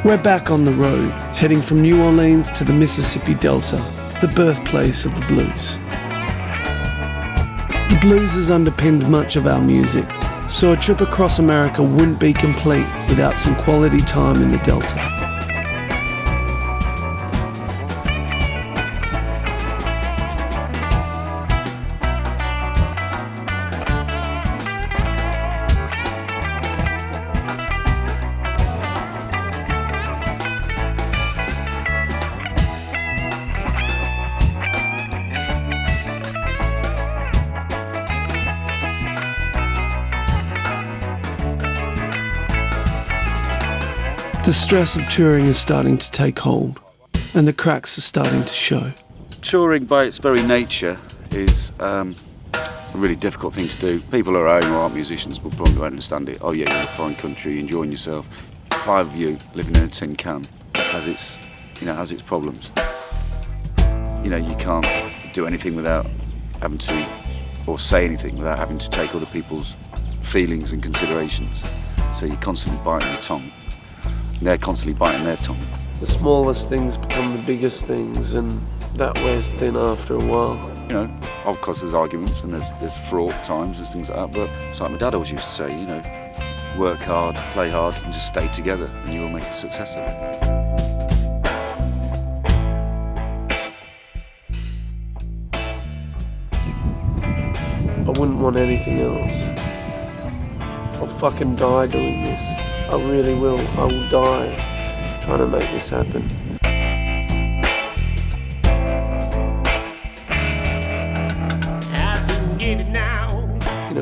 We're back on the road, heading from New Orleans to the Mississippi Delta, the birthplace of the blues. The blues has underpinned much of our music, so a trip across America wouldn't be complete without some quality time in the Delta. The stress of touring is starting to take hold, and the cracks are starting to show. Touring by its very nature is a really difficult thing to do. People who aren't musicians will probably won't understand it. Oh yeah, you're in a foreign country, enjoying yourself. 5 of you living in a tin can has its problems. You can't do anything without having to, or say anything without having to take other people's feelings and considerations. So you're constantly biting your tongue. They're constantly biting their tongue. The smallest things become the biggest things, and that wears thin after a while. Of course there's arguments and there's fraught times, there's things like that, but it's like my dad always used to say, work hard, play hard, and just stay together, and you will make a success of it. I wouldn't want anything else. I'll fucking die doing this. I really will. I will die trying to make this happen.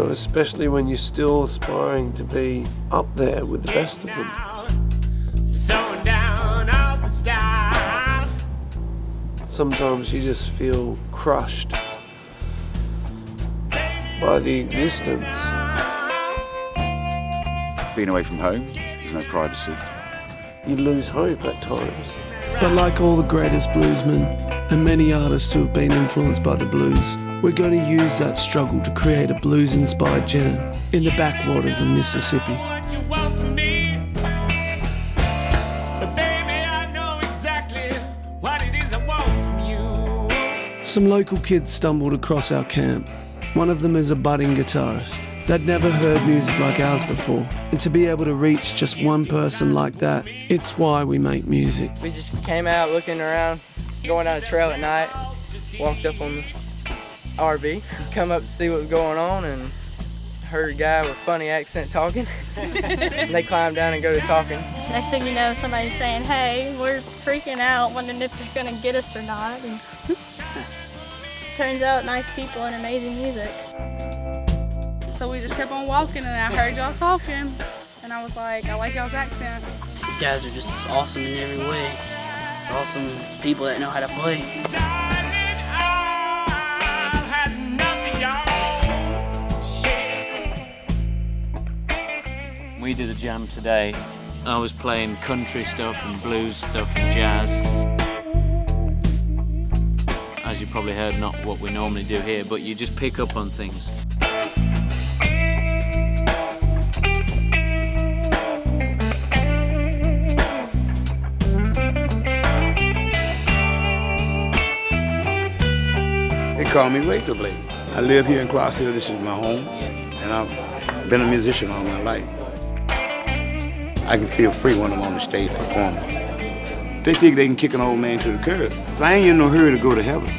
Especially when you're still aspiring to be up there with the best of them. Sometimes you just feel crushed by the existence. Being away from home, there's no privacy. You lose hope at times. But like all the greatest bluesmen and many artists who have been influenced by the blues, we're going to use that struggle to create a blues-inspired jam in the backwaters of Mississippi. Some local kids stumbled across our camp. One of them is a budding guitarist. They'd never heard music like ours before, and to be able to reach just one person like that, it's why we make music. We just came out looking around, going down a trail at night, walked up on the RV, come up to see what was going on, and heard a guy with a funny accent talking. And they climbed down and go to talking. Next thing you know, somebody's saying, hey, we're freaking out, wondering if they're gonna get us or not. And turns out nice people and amazing music. So we just kept on walking, and I heard y'all talking, and I was like, I like y'all's accent. These guys are just awesome in every way. It's awesome people that know how to play. We did a jam today. I was playing country stuff and blues stuff and jazz. As you probably heard, not what we normally do here, but you just pick up on things. They call me Razor Blade. I live here in Clarksdale. This is my home, and I've been a musician all my life. I can feel free when I'm on the stage performing. They think they can kick an old man to the curb. I ain't in no hurry to go to heaven,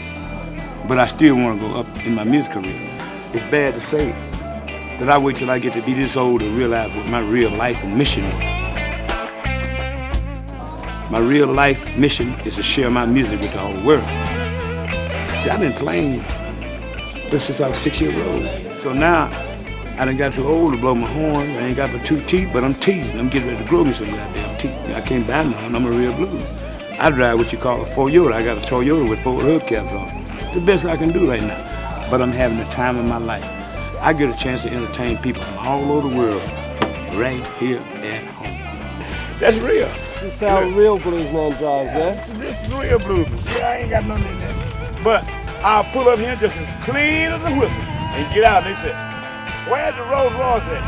but I still want to go up in my music career. It's bad to say that I wait till I get to be this old to realize what my real life and mission is. My real life mission is to share my music with the whole world. See, I've been playing since I was 6 years old. So now, I done got too old to blow my horn. I ain't got but 2 teeth, but I'm teasing. I'm getting ready to grow me some goddamn teeth. I can't buy none. I'm a real blues. I drive what you call a Toyota. I got a Toyota with 4 hubcaps on it. The best I can do right now. But I'm having the time of my life. I get a chance to entertain people from all over the world, right here at home. That's real. This is how a real blues man drives, yeah? This is real blues. Yeah, I ain't got nothing in there. But I'll pull up here just as clean as a whistle and get out. And they say, where's the Rolls Royce at?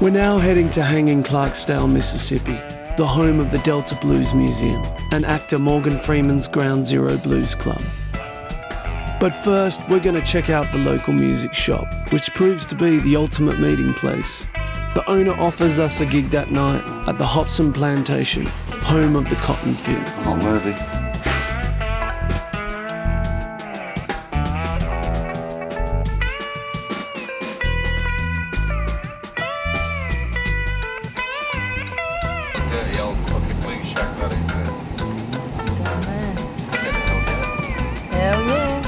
We're now heading to hang in Clarksdale, Mississippi, the home of the Delta Blues Museum and actor Morgan Freeman's Ground Zero Blues Club. But first, we're going to check out the local music shop, which proves to be the ultimate meeting place. The owner offers us a gig that night at the Hopson Plantation, home of the cotton fields. I'm worthy. Dirty old fucking blues shack that is, Hell yeah.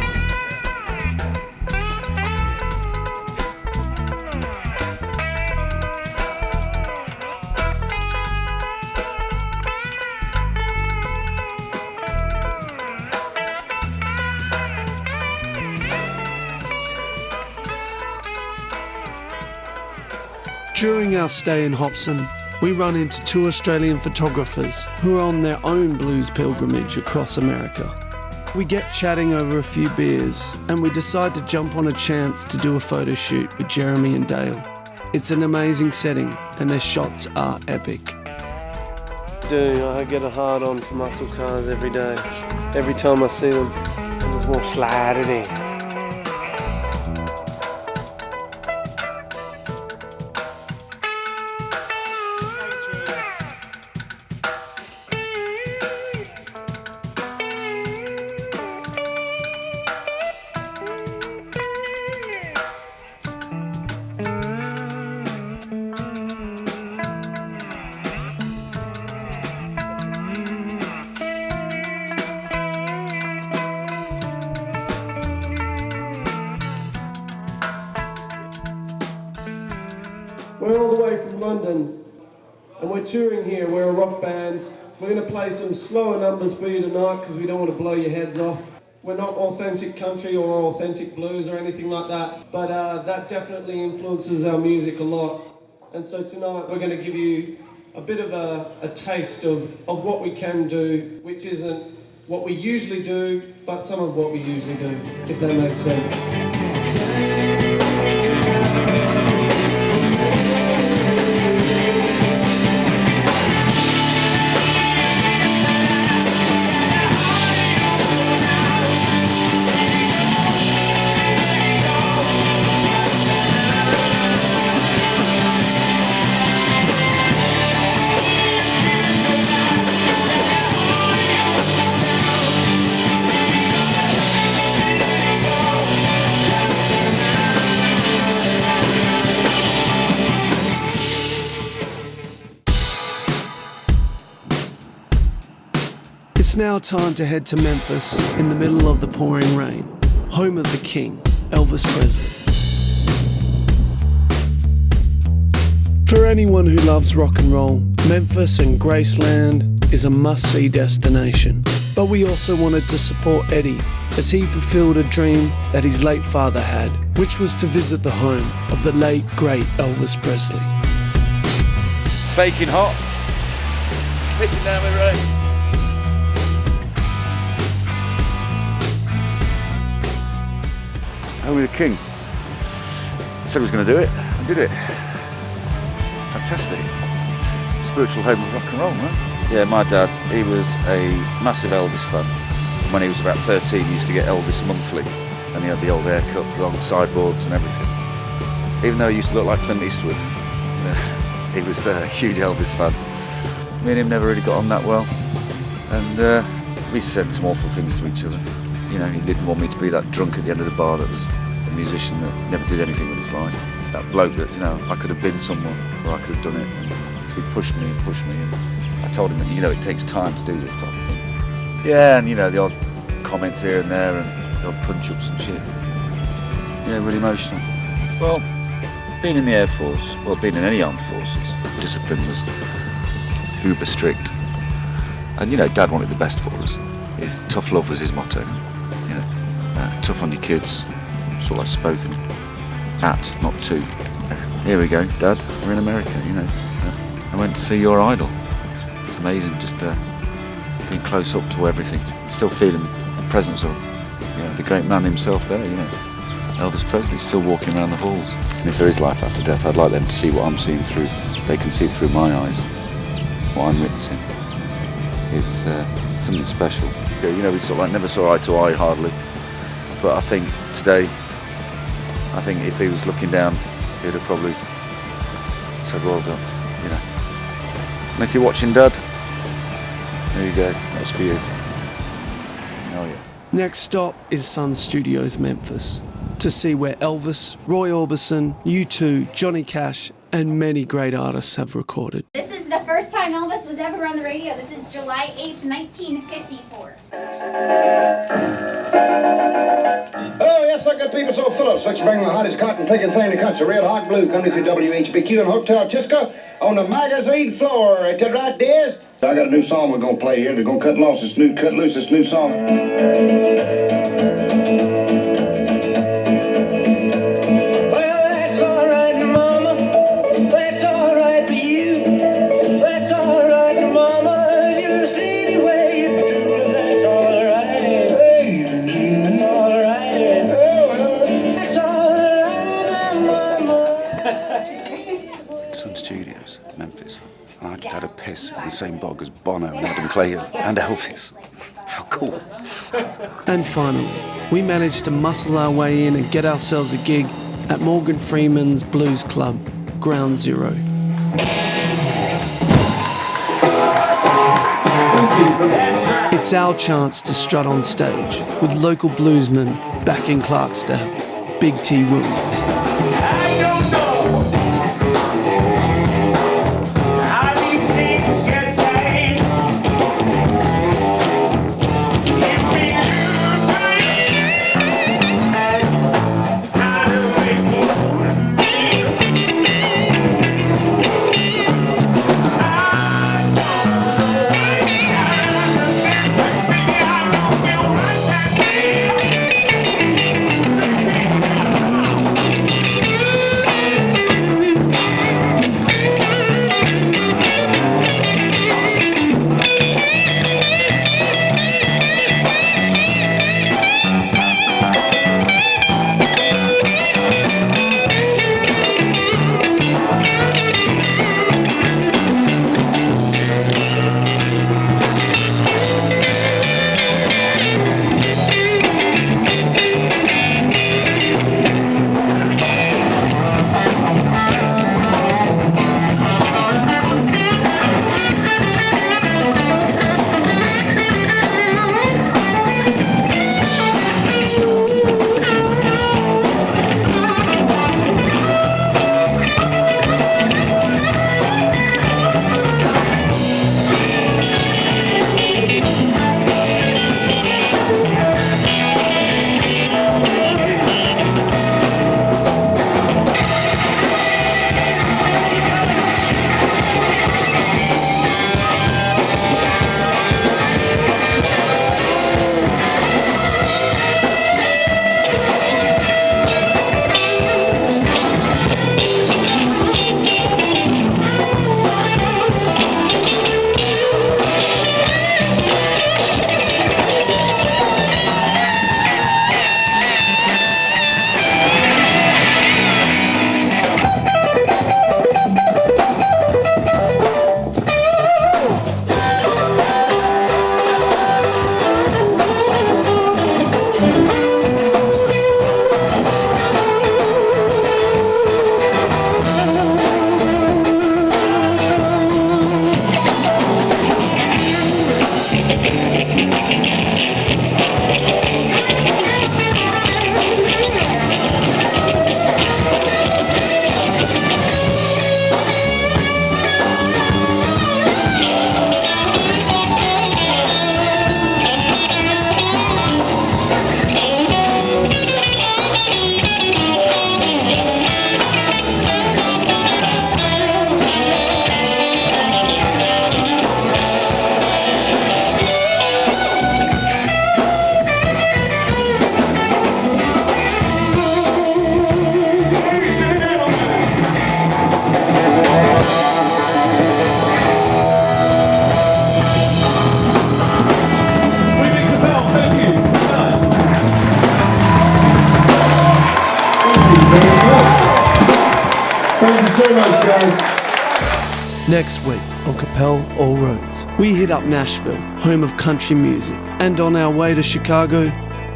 During our stay in Hopson, we run into two Australian photographers who are on their own blues pilgrimage across America. We get chatting over a few beers and we decide to jump on a chance to do a photo shoot with Jeremy and Dale. It's an amazing setting and their shots are epic. I get a hard on for muscle cars every day. Every time I see them, I just want to slide it in. We're all the way from London and we're touring here. We're a rock band. We're going to play some slower numbers for you tonight because we don't want to blow your heads off. We're not authentic country or authentic blues or anything like that, but that definitely influences our music a lot. And so tonight we're going to give you a bit of a taste of what we can do, which isn't what we usually do, but some of what we usually do, if that makes sense. It's now time to head to Memphis in the middle of the pouring rain, home of the king, Elvis Presley. For anyone who loves rock and roll, Memphis and Graceland is a must-see destination. But we also wanted to support Eddie as he fulfilled a dream that his late father had, which was to visit the home of the late, great Elvis Presley. Baking hot. Pissing down with rain. Home of the king. Said he was going to do it. I did it. Fantastic. Spiritual home of rock and roll, man. Yeah, my dad, he was a massive Elvis fan. When he was about 13, he used to get Elvis monthly, and he had the old haircut, long sideboards and everything. Even though he used to look like Clint Eastwood, he was a huge Elvis fan. Me and him never really got on that well, and we said some awful things to each other. You know, he didn't want me to be that drunk at the end of the bar that was a musician that never did anything with his life. That bloke that, you know, I could have been someone, or I could have done it. And so he pushed me, and I told him that, you know, it takes time to do this type of thing. Yeah, and, you know, the odd comments here and there, and the odd punch-ups and shit. Yeah, really emotional. Well, being in the Air Force, well, being in any armed forces, discipline was uber strict. And, you know, Dad wanted the best for us. Tough love was his motto. You know, tough on your kids. That's all I've spoken. At, not to. Here we go, Dad. We're in America. You know, I went to see your idol. It's amazing, just being close up to everything, still feeling the presence of, you know, the great man himself there. You know, Elvis Presley still walking around the halls. And if there is life after death, I'd like them to see what I'm seeing through. They can see through my eyes what I'm witnessing. It's something special. You know, we sort of like never saw eye to eye hardly. But I think today, if he was looking down, he'd have probably said, well done, you know. And if you're watching, Dad, there you go, that's for you. Oh yeah. Next stop is Sun Studios, Memphis, to see where Elvis, Roy Orbison, U2, Johnny Cash, and many great artists have recorded. This is the first time Elvis was ever on the radio. This is July 8th, 1954. Oh, yes, sir, good people, so Phillips. Let's bring the hottest cotton picking thing in the country. Real hot blue coming through WHBQ and Hotel Tisco on the magazine floor. Is that right, Diz? I got a new song we're going to play here. They're going to cut loose this new song. Well, that's all right, Mama. That's all right for you. That's all right, Mama. Just any way you do, that's all right. Hey, that's all right. Oh, that's all right, Mama. Sun Studios, Memphis. I just had a piss in the same bog as Bono and Adam Clayton and Elvis. How cool. And finally, we managed to muscle our way in and get ourselves a gig at Morgan Freeman's Blues Club, Ground Zero. It's our chance to strut on stage with local bluesmen back in Clarksdale, Big T. Williams. Thank you so much, guys. Next week on Capelle All Roads, we hit up Nashville, home of country music, and on our way to Chicago,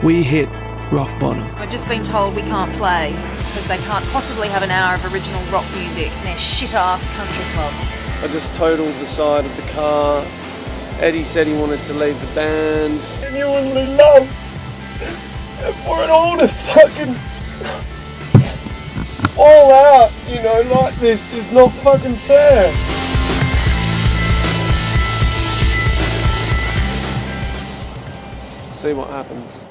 we hit rock bottom. I've just been told we can't play because they can't possibly have an hour of original rock music in their shit-ass country club. I just totaled the side of the car. Eddie said he wanted to leave the band. Genuinely love. And for it all to fucking fall out, you know, like this is not fucking fair. See what happens.